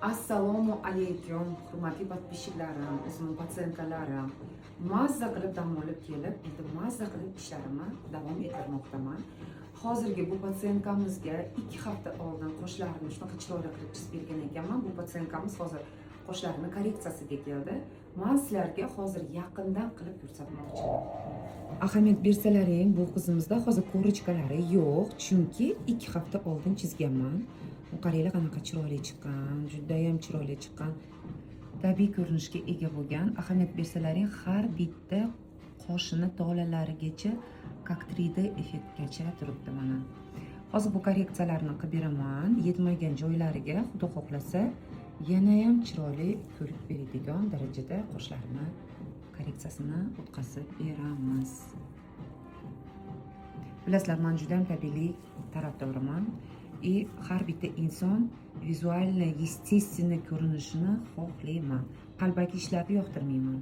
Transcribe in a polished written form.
Assalomu alaykum, hurmatli podpисчиklarim, o'zimning patsientkalarim. Mazza qilib dam olib kelib, endi mazza qilib ishlarimni davom ettirmoqdaman. Hozirgi bu patsientkamizga 2 hafta oldin qoshlarini shunaqa chiroyli qilib chizib bergan ekanman. Bu patsientkamiz hozir qoshlarini korreksiyasiga keldi. Men sizlarga hozir yaqindan qilib ko'rsatmoqchiman. Ahamiyat bersalaring, bu qizimizda hozir ko'richkalari yo'q, chunki 2 hafta oldin chizganman. Qaranglar qanaqa chiroyli chiqqan, juda ham chiroyli chiqqan. Tabiiy ko'rinishga ega bo'lgan. Ahamiyat bersalaring, har bitta qoshini tolalarigacha как 3D effektgacha turibdi mana. Hozir bu korreksiyalarni qilib beraman. Yetmagan joylariga xudo xohlasa yana ham chiroyli ko'rib beradigan darajada qoshlarini korreksiyasini o'tkazib beramiz. Bilasizlar, men juda ham tabiiy tarafdoriman. И har bitta inson vizualni, естественный ko'rinishini xohlayman. Qalbaki ishlarni yoqtirmayman.